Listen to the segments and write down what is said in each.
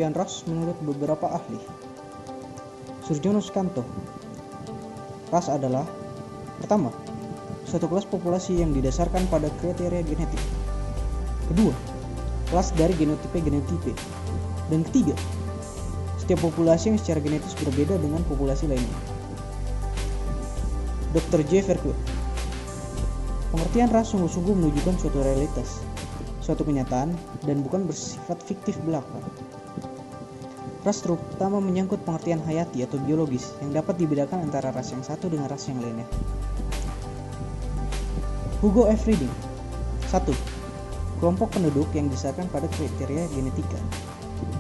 pengertian ras menurut beberapa ahli. Surjono Sukanto. Ras adalah: pertama, suatu kelas populasi yang didasarkan pada kriteria genetik. Kedua, kelas dari genotipe. Dan ketiga, setiap populasi yang secara genetis berbeda dengan populasi lainnya. Dr. J. Verkut. Pengertian ras sungguh-sungguh menunjukkan suatu realitas, suatu kenyataan, dan bukan bersifat fiktif belaka. Ras terutama menyangkut pengertian hayati atau biologis yang dapat dibedakan antara ras yang satu dengan ras yang lainnya. Hugo F. Reading. 1. Kelompok penduduk yang didasarkan pada kriteria genetika.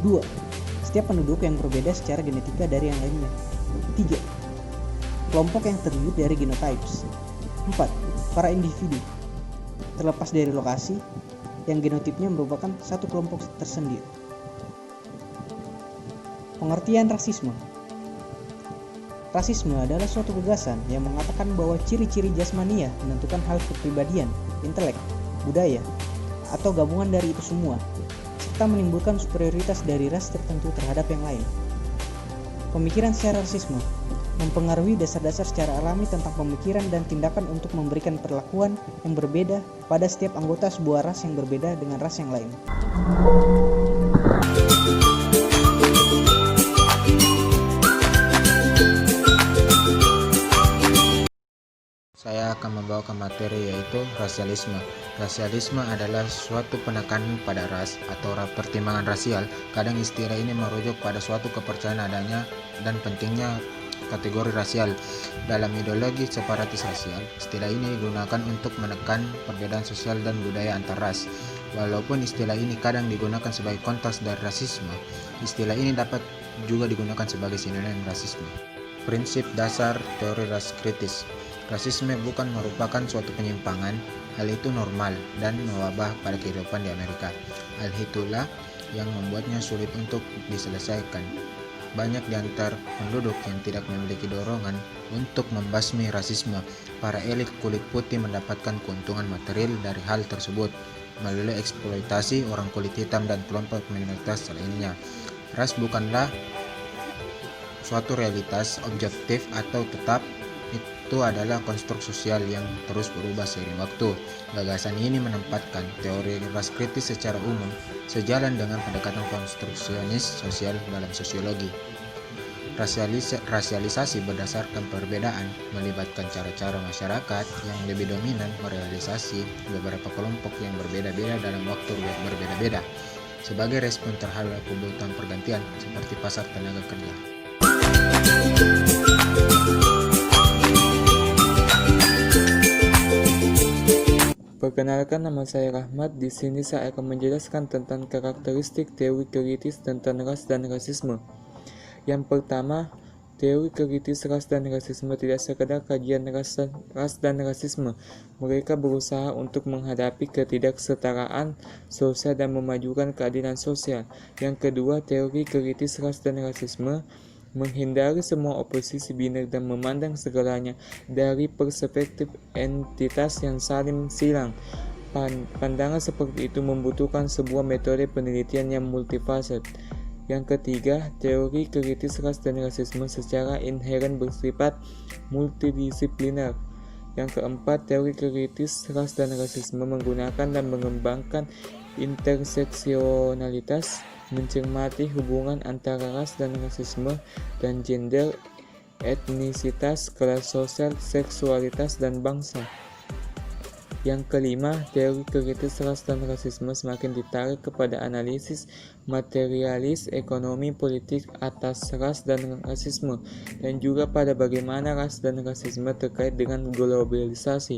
2. Setiap penduduk yang berbeda secara genetika dari yang lainnya. 3. Kelompok yang terdiri dari genotypes. 4. Para individu, terlepas dari lokasi, yang genotipnya merupakan satu kelompok tersendiri. Pengertian rasisme. Rasisme adalah suatu gagasan yang mengatakan bahwa ciri-ciri jasmania menentukan hal kepribadian, intelek, budaya, atau gabungan dari itu semua, serta menimbulkan superioritas dari ras tertentu terhadap yang lain. Pemikiran secara rasisme mempengaruhi dasar-dasar secara alami tentang pemikiran dan tindakan untuk memberikan perlakuan yang berbeda pada setiap anggota sebuah ras yang berbeda dengan ras yang lain. Saya akan membawakan materi yaitu rasialisme. Rasialisme adalah suatu penekanan pada ras atau pertimbangan rasial. Kadang istilah ini merujuk pada suatu kepercayaan adanya dan pentingnya kategori rasial. Dalam ideologi separatis rasial, istilah ini digunakan untuk menekan perbedaan sosial dan budaya antar ras. Walaupun istilah ini kadang digunakan sebagai kontras dari rasisme, istilah ini dapat juga digunakan sebagai sinonim rasisme. Prinsip dasar teori ras kritis. Rasisme bukan merupakan suatu penyimpangan, hal itu normal dan mewabah pada kehidupan di Amerika. Hal itulah yang membuatnya sulit untuk diselesaikan. Banyak di antara penduduk yang tidak memiliki dorongan untuk membasmi rasisme. Para elit kulit putih mendapatkan keuntungan material dari hal tersebut melalui eksploitasi orang kulit hitam dan kelompok minoritas lainnya. Ras bukanlah suatu realitas objektif atau tetap, itu adalah konstruk sosial yang terus berubah seiring waktu. Gagasan ini menempatkan teori ras kritis secara umum sejalan dengan pendekatan konstruksionis sosial dalam sosiologi. Rasialisasi berdasarkan perbedaan melibatkan cara-cara masyarakat yang lebih dominan merealisasi beberapa kelompok yang berbeda-beda dalam waktu berbeda-beda sebagai respon terhadap kebutuhan pergantian seperti pasar tenaga kerja. Perkenalkan, nama saya Rahmat. Di sini saya akan menjelaskan tentang karakteristik teori kritis tentang ras dan rasisme. Yang pertama, teori kritis ras dan rasisme tidak sekedar kajian ras dan rasisme. Mereka berusaha untuk menghadapi ketidaksetaraan sosial dan memajukan keadilan sosial. Yang kedua, teori kritis ras dan rasisme menghindari semua oposisi biner dan memandang segalanya dari perspektif entitas yang saling silang. Pandangan seperti itu membutuhkan sebuah metode penelitian yang multifasat. Yang ketiga, teori kritis ras dan rasisme secara inheren bersifat multidisipliner. Yang keempat, teori kritis ras dan rasisme menggunakan dan mengembangkan interseksionalitas, mencermati hubungan antara ras dan rasisme dan gender, etnisitas, kelas sosial, seksualitas, dan bangsa. Yang kelima, teori kritis ras dan rasisme semakin ditarik kepada analisis materialis ekonomi politik atas ras dan rasisme, dan juga pada bagaimana ras dan rasisme terkait dengan globalisasi.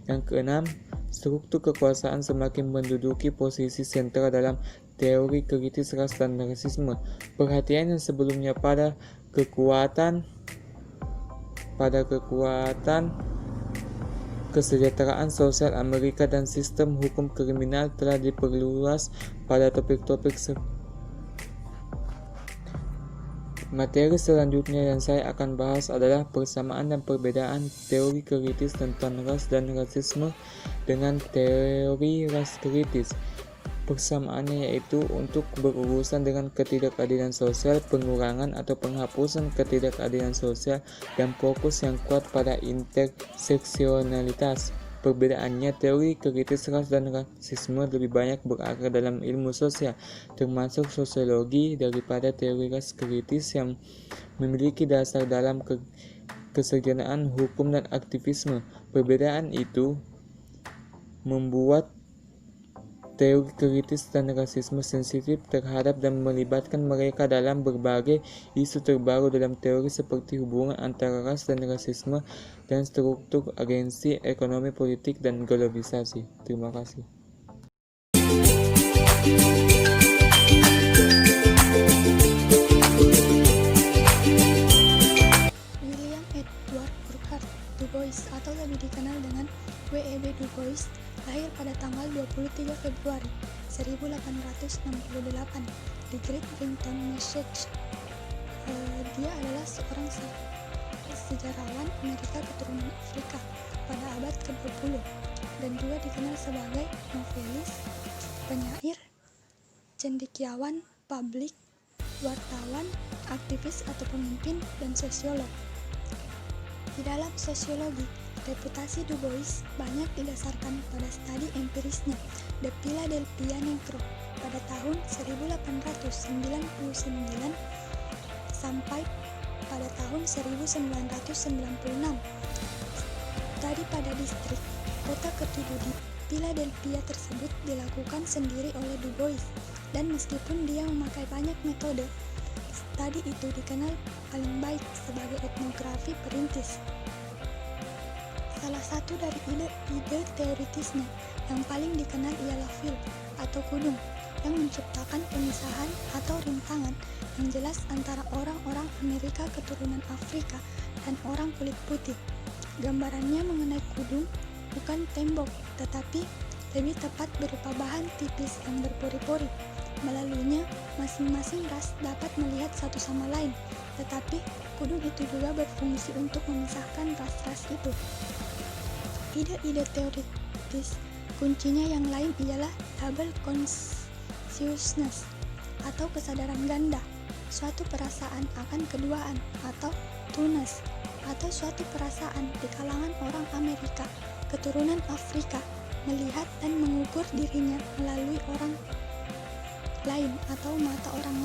Yang keenam, struktur kekuasaan semakin menduduki posisi sentral dalam teori kritis ras dan rasisme. Perhatian yang sebelumnya pada kekuatan kesejahteraan sosial Amerika dan sistem hukum kriminal telah diperluas pada topik-topik Materi selanjutnya yang saya akan bahas adalah persamaan dan perbedaan teori kritis tentang ras dan rasisme dengan teori ras kritis. Persamaannya yaitu untuk berurusan dengan ketidakadilan sosial, pengurangan atau penghapusan ketidakadilan sosial, dan fokus yang kuat pada interseksionalitas. Perbedaannya, teori kritis ras dan rasisme lebih banyak berakar dalam ilmu sosial, termasuk sosiologi, daripada teori ras kritis yang memiliki dasar dalam kesejahteraan, hukum, dan aktivisme. Perbedaan itu membuat teori kritis dan rasisme sensitif terhadap dan melibatkan mereka dalam berbagai isu terbaru dalam teori seperti hubungan antara ras dan rasisme dan struktur agensi ekonomi, politik, dan globalisasi. Terima kasih. William Edward Burghardt Du Bois atau lebih dikenal dengan W.E.B. Du Bois lahir pada tanggal 23 Februari 1868 di Great Britain, Massachusetts. Dia adalah seorang sejarawan Amerika keturunan Afrika pada abad ke-20 dan juga dikenal sebagai novelis, penyair, cendekiawan, publik, wartawan, aktivis atau pemimpin, dan sosiolog. Di dalam sosiologi, reputasi Du Bois banyak didasarkan pada studi empirisnya The Philadelphia Negro pada tahun 1899 sampai pada tahun 1996. Studi pada distrik kota ketujuh di Philadelphia tersebut dilakukan sendiri oleh Du Bois, dan meskipun dia memakai banyak metode, studi itu dikenal paling baik sebagai etnografi perintis. Salah satu dari ide teoritisnya yang paling dikenal ialah field atau kudung yang menciptakan pemisahan atau rintangan yang jelas antara orang-orang Amerika keturunan Afrika dan orang kulit putih. Gambarannya mengenai kudung bukan tembok, tetapi lebih tepat berupa bahan tipis yang berpori-pori. Melaluinya, masing-masing ras dapat melihat satu sama lain, tetapi kudung itu juga berfungsi untuk memisahkan ras-ras itu. Ide-ide teoritis kuncinya yang lain ialah double consciousness atau kesadaran ganda, suatu perasaan akan keduaan atau two-ness, atau suatu perasaan di kalangan orang Amerika keturunan Afrika melihat dan mengukur dirinya melalui orang lain atau mata orang